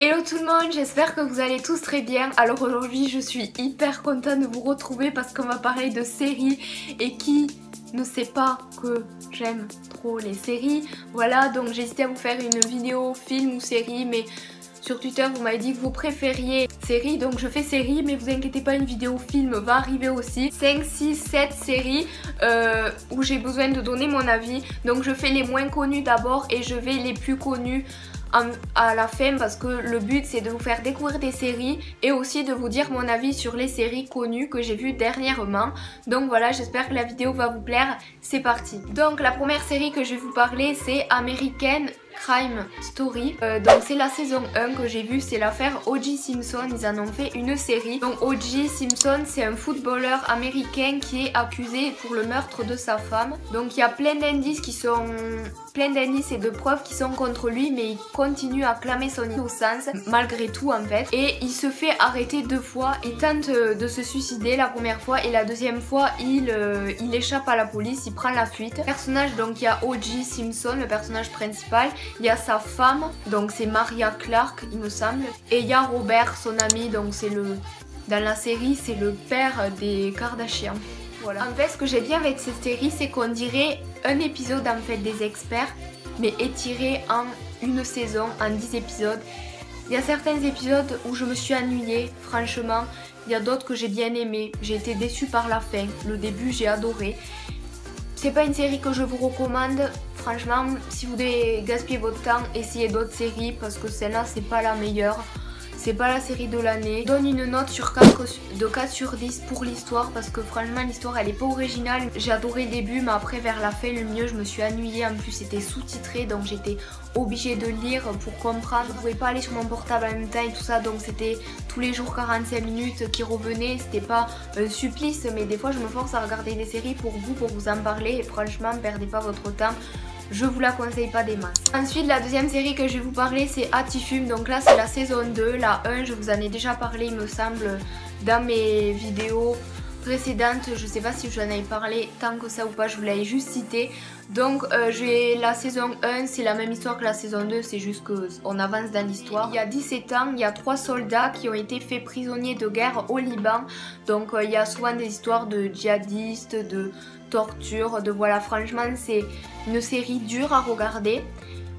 Hello tout le monde, j'espère que vous allez tous très bien. Alors aujourd'hui je suis hyper contente de vous retrouver parce qu'on va parler de séries et qui ne sait pas que j'aime trop les séries. Voilà, donc j'ai hésité à vous faire une vidéo film ou série, mais sur Twitter vous m'avez dit que vous préfériez série, donc je fais série, mais vous inquiétez pas, une vidéo film va arriver aussi. 5, 6, 7 séries où j'ai besoin de donner mon avis. Donc je fais les moins connues d'abord et je vais les plus connues à la fin, parce que le but c'est de vous faire découvrir des séries et aussi de vous dire mon avis sur les séries connues que j'ai vues dernièrement. Donc voilà, j'espère que la vidéo va vous plaire, c'est parti. Donc la première série que je vais vous parler c'est American Crime Story. Donc c'est la saison 1 que j'ai vue, c'est l'affaire O.J. Simpson, ils en ont fait une série. Donc O.J. Simpson c'est un footballeur américain qui est accusé pour le meurtre de sa femme. Donc il y a plein d'indices et de preuves qui sont contre lui, mais il continue à clamer son innocence malgré tout en fait. Et il se fait arrêter 2 fois, il tente de se suicider la première fois et la deuxième fois il échappe à la police, il prend la fuite. Le personnage, donc il y a O.J. Simpson, le personnage principal, il y a sa femme, donc c'est Maria Clark il me semble, et il y a Robert, son ami, donc c'est dans la série c'est le père des Kardashians. Voilà. En fait ce que j'aime bien avec cette série c'est qu'on dirait un épisode en fait des experts, mais étiré en une saison, en 10 épisodes. Il y a certains épisodes où je me suis ennuyée, franchement. Il y a d'autres que j'ai bien aimé. J'ai été déçue par la fin. Le début j'ai adoré. C'est pas une série que je vous recommande. Franchement, si vous devez gaspiller votre temps, essayez d'autres séries parce que celle-là c'est pas la meilleure. C'est pas la série de l'année. Je donne une note sur 4 sur 10 pour l'histoire parce que franchement l'histoire elle est pas originale. J'ai adoré le début, mais après vers la fin le mieux, je me suis ennuyée. En plus c'était sous-titré, donc j'étais obligée de lire pour comprendre. Je pouvais pas aller sur mon portable en même temps et tout ça, donc c'était tous les jours 45 minutes qui revenaient. C'était pas un supplice, mais des fois je me force à regarder des séries pour vous en parler, et franchement perdez pas votre temps. Je vous la conseille pas des masses. Ensuite la deuxième série que je vais vous parler c'est Atifum. Donc là c'est la saison 2, la 1 je vous en ai déjà parlé il me semble dans mes vidéos précédentes. Je sais pas si je vous en avais parlé tant que ça ou pas, je vous l'avais juste cité. Donc la saison 1 c'est la même histoire que la saison 2, c'est juste qu'on avance dans l'histoire. Il y a 17 ans, il y a 3 soldats qui ont été faits prisonniers de guerre au Liban. Donc il y a souvent des histoires de djihadistes, de torture, de voilà, franchement c'est une série dure à regarder.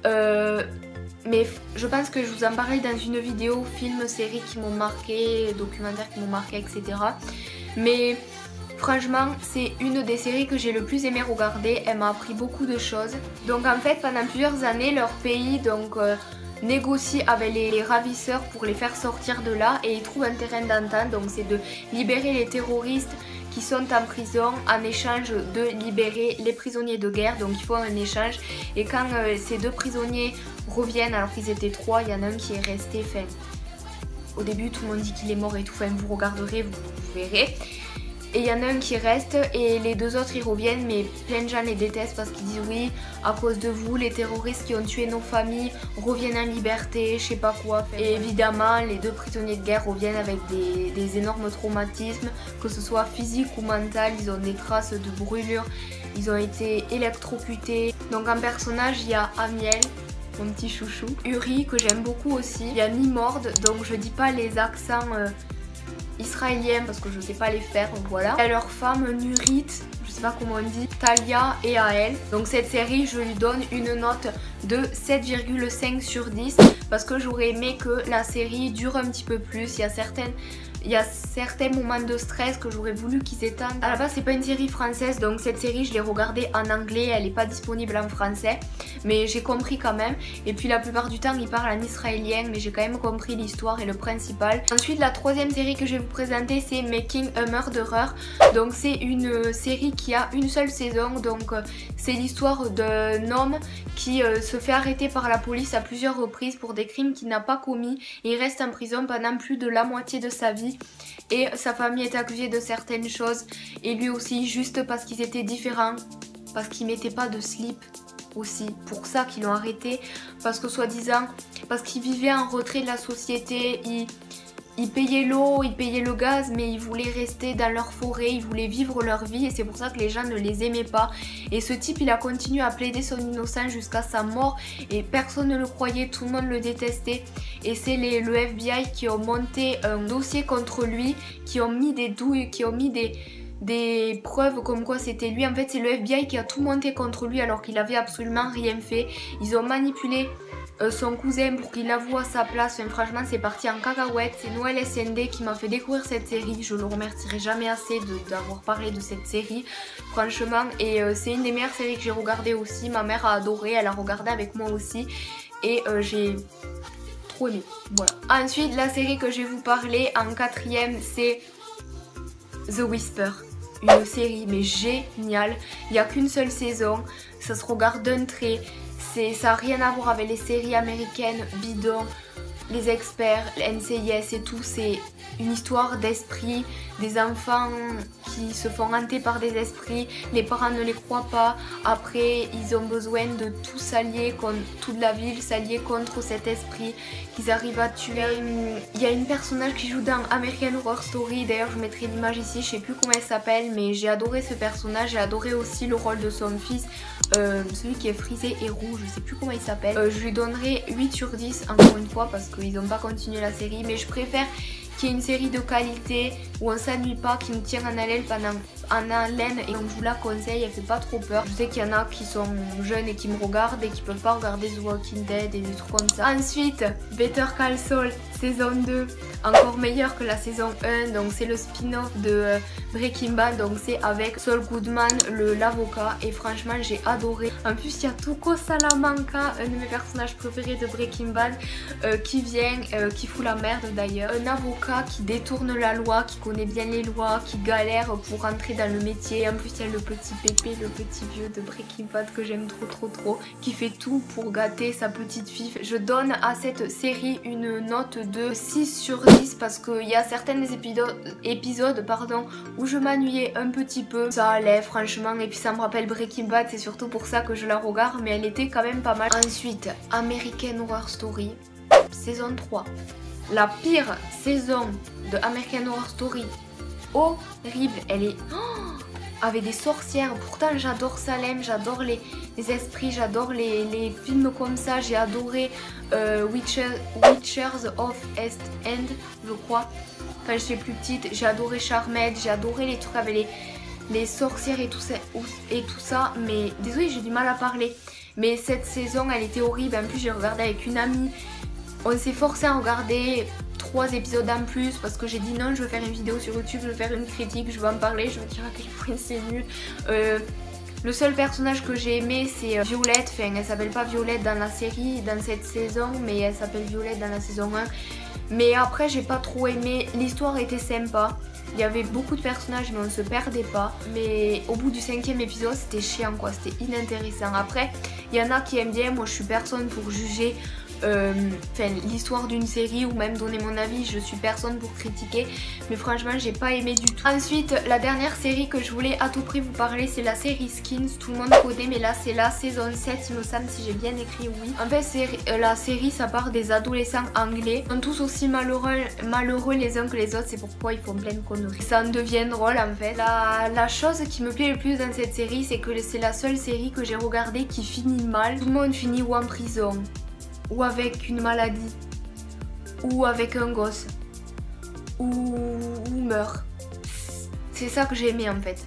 Mais je pense que je vous en parlais dans une vidéo film, série qui m'ont marqué, documentaires qui m'ont marqué, etc. Mais franchement c'est une des séries que j'ai le plus aimé regarder, elle m'a appris beaucoup de choses. Donc en fait pendant plusieurs années leur pays négocie avec les ravisseurs pour les faire sortir de là, et ils trouvent un terrain d'entente. Donc c'est de libérer les terroristes qui sont en prison en échange de libérer les prisonniers de guerre. Donc il faut un échange, et quand ces 2 prisonniers reviennent alors qu'ils étaient 3, il y en a un qui est resté. Enfin, au début tout le monde dit qu'il est mort et tout, enfin vous regarderez, vous verrez. Et il y en a un qui reste et les 2 autres ils reviennent, mais plein de gens les détestent parce qu'ils disent oui, à cause de vous les terroristes qui ont tué nos familles reviennent en liberté, je sais pas quoi. Et évidemment les 2 prisonniers de guerre reviennent avec des énormes traumatismes, que ce soit physique ou mental. Ils ont des traces de brûlures, ils ont été électrocutés. Donc en personnage il y a Amiel, mon petit chouchou, Uri que j'aime beaucoup aussi, il y a Nimord, donc je dis pas les accents israéliens parce que je sais pas les faire, voilà. Il y a leur femme Nurit, je sais pas comment on dit, Talia et Ael. Donc cette série je lui donne une note de 7,5 sur 10 parce que j'aurais aimé que la série dure un petit peu plus. Il y a certains moments de stress que j'aurais voulu qu'ils étendent. À la base c'est pas une série française, donc cette série je l'ai regardée en anglais, elle est pas disponible en français, mais j'ai compris quand même. Et puis la plupart du temps ils parlent en israélien, mais j'ai quand même compris l'histoire et le principal. Ensuite la troisième série que je vais vous présenter c'est Making a Murderer. Donc c'est une série qui a une seule saison, donc c'est l'histoire d'un homme qui se fait arrêter par la police à plusieurs reprises pour des crimes qu'il n'a pas commis, et il reste en prison pendant plus de la moitié de sa vie. Et sa famille est accusée de certaines choses, et lui aussi, juste parce qu'ils étaient différents, parce qu'ils mettaient pas de slip aussi, pour ça qu'ils l'ont arrêté, parce que soi-disant, parce qu'il vivait en retrait de la société, ils payaient l'eau, ils payaient le gaz, mais ils voulaient rester dans leur forêt, ils voulaient vivre leur vie et c'est pour ça que les gens ne les aimaient pas. Et ce type, il a continué à plaider son innocence jusqu'à sa mort et personne ne le croyait, tout le monde le détestait. Et c'est le FBI qui ont monté un dossier contre lui, qui ont mis des douilles, qui ont mis des preuves comme quoi c'était lui. En fait, c'est le FBI qui a tout monté contre lui alors qu'il avait absolument rien fait. Ils ont manipulé son cousin pour qu'il avoue à sa place. Enfin, franchement, c'est parti en cacahuète. C'est Noël SND qui m'a fait découvrir cette série. Je le remercierai jamais assez d'avoir parlé de cette série, franchement. Et c'est une des meilleures séries que j'ai regardées aussi. Ma mère a adoré, elle a regardé avec moi aussi. Et j'ai trop aimé. Voilà. Ensuite, la série que je vais vous parler en quatrième, c'est The Whisper. Une série mais géniale. Il n'y a qu'une seule saison. Ça se regarde d'un trait. Ça n'a rien à voir avec les séries américaines bidons, les experts, NCIS et tout. C'est une histoire d'esprit, des enfants qui se font hanter par des esprits, les parents ne les croient pas, après ils ont besoin de tout s'allier, toute la ville s'allier contre cet esprit qu'ils arrivent à tuer. Il y a une personnage qui joue dans American Horror Story, d'ailleurs je mettrai l'image ici, je sais plus comment elle s'appelle, mais j'ai adoré ce personnage, j'ai adoré aussi le rôle de son fils, celui qui est frisé et rouge, je sais plus comment il s'appelle. Je lui donnerai 8 sur 10 encore une fois parce qu'ils n'ont pas continué la série, mais je préfère qu'il y ait une série de qualité où on s'ennuie pas, qui nous tient en haleine et donc je vous la conseille, elle fait pas trop peur. Je sais qu'il y en a qui sont jeunes et qui me regardent et qui peuvent pas regarder The Walking Dead et des trucs comme ça. Ensuite, Better Call Saul saison 2, encore meilleure que la saison 1, donc c'est le spin-off de Breaking Bad, donc c'est avec Saul Goodman, l'avocat, et franchement j'ai adoré. En plus il y a Tuco Salamanca, un de mes personnages préférés de Breaking Bad, qui vient, qui fout la merde d'ailleurs, un avocat qui détourne la loi, qui connaît bien les lois, qui galère pour rentrer dans le métier. En plus il y a le petit Pépé, le petit vieux de Breaking Bad que j'aime trop, qui fait tout pour gâter sa petite fille. Je donne à cette série une note de 6 sur 10 parce qu'il y a certains épisodes où je m'ennuyais un petit peu. Ça allait franchement, et puis ça me rappelle Breaking Bad, c'est surtout pour ça que je la regarde, mais elle était quand même pas mal. Ensuite, American Horror Story saison 3, la pire saison de American Horror Story, horrible, elle est avec des sorcières. Pourtant j'adore Salem, j'adore les esprits, j'adore les films comme ça. J'ai adoré Witchers of East End, je crois, quand j'étais plus petite. J'ai adoré Charmed, j'ai adoré les trucs avec les sorcières et tout ça, mais désolée j'ai du mal à parler. Mais cette saison elle était horrible. En plus j'ai regardé avec une amie, on s'est forcé à regarder 3 épisodes en plus parce que j'ai dit non, je veux faire une vidéo sur YouTube, je veux faire une critique, je vais en parler, je vais dire à quel point c'est nul. Le seul personnage que j'ai aimé c'est Violette, enfin elle s'appelle pas Violette dans la série, dans cette saison, mais elle s'appelle Violette dans la saison 1. Mais après j'ai pas trop aimé, l'histoire était sympa, il y avait beaucoup de personnages mais on se perdait pas. Mais au bout du 5e épisode c'était chiant quoi, c'était inintéressant. Après il y en a qui aiment bien, moi je suis personne pour juger l'histoire d'une série ou même donner mon avis, je suis personne pour critiquer, mais franchement j'ai pas aimé du tout. Ensuite la dernière série que je voulais à tout prix vous parler, c'est la série Skins, tout le monde connaît, mais là c'est la saison 7 il me semble, si j'ai bien écrit, oui. En fait la série ça part des adolescents anglais, ils sont tous aussi malheureux les uns que les autres, c'est pourquoi ils font plein de conneries, ça en devient drôle en fait. La chose qui me plaît le plus dans cette série, c'est que c'est la seule série que j'ai regardée qui finit mal. Tout le monde finit ou en prison, ou avec une maladie, ou avec un gosse, ou meurt. C'est ça que j'ai aimé en fait.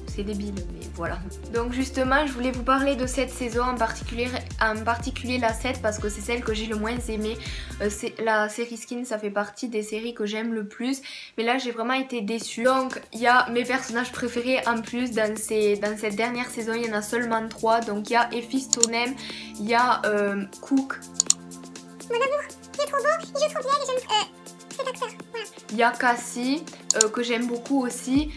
C'est débile, mais voilà. Donc justement, je voulais vous parler de cette saison, en particulier la 7, parce que c'est celle que j'ai le moins aimée. La série Skin, ça fait partie des séries que j'aime le plus, mais là j'ai vraiment été déçue. Donc il y a mes personnages préférés en plus dans cette dernière saison, il y en a seulement 3. Donc il y a Effie Stonem, il y a Cook. Mon amour, il est trop beau, il joue trop bien et j'aime cet acteur, voilà. Il y a Cassie, que j'aime beaucoup aussi.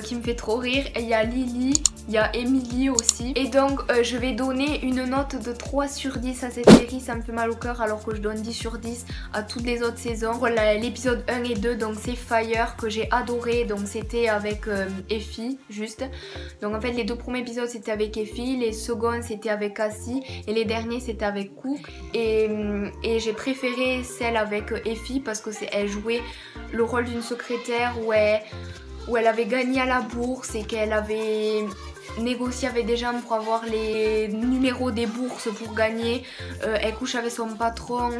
qui me fait trop rire. Il y a Lily, il y a Emily aussi. Et donc je vais donner une note de 3 sur 10 à cette série. Ça me fait mal au cœur alors que je donne 10 sur 10 à toutes les autres saisons. Voilà, l'épisode 1 et 2, donc c'est Fire que j'ai adoré. Donc c'était avec Effie juste. Donc en fait les 2 premiers épisodes c'était avec Effie, les seconds c'était avec Cassie et les derniers c'était avec Cook. Et j'ai préféré celle avec Effie parce que elle jouait le rôle d'une secrétaire où elle avait gagné à la bourse et qu'elle avait négocié avec des gens pour avoir les numéros des bourses pour gagner. Elle couche avec son patron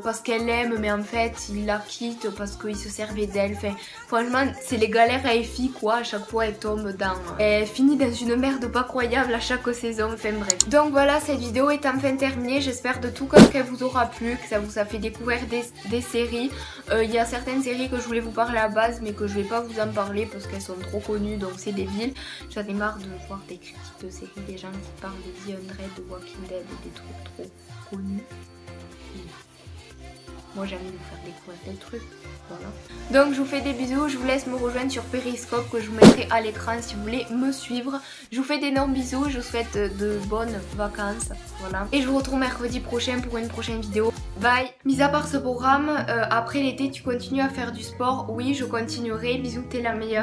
parce qu'elle l'aime, mais en fait il la quitte parce qu'il se servait d'elle. Enfin, franchement c'est les galères à Effie quoi, à chaque fois elle tombe dans... Elle finit dans une merde pas croyable à chaque saison, enfin bref. Donc voilà, cette vidéo est enfin terminée, j'espère de tout cœur qu'elle vous aura plu, que ça vous a fait découvrir des séries. Il y a certaines séries que je voulais vous parler à la base mais que je vais pas vous en parler parce qu'elles sont trop connues, donc c'est débile. J'en ai marre de voir des critiques de séries, des gens qui parlent de The 100, de Walking Dead et des trucs trop connus. Moi j'ai envie de vous faire découvrir des trucs, voilà. Donc je vous fais des bisous, je vous laisse me rejoindre sur Periscope que je vous mettrai à l'écran si vous voulez me suivre. Je vous fais d'énormes bisous, je vous souhaite de bonnes vacances, voilà. Et je vous retrouve mercredi prochain pour une prochaine vidéo. Bye. Mis à part ce programme, après l'été tu continues à faire du sport? Oui, je continuerai, bisous, t'es la meilleure.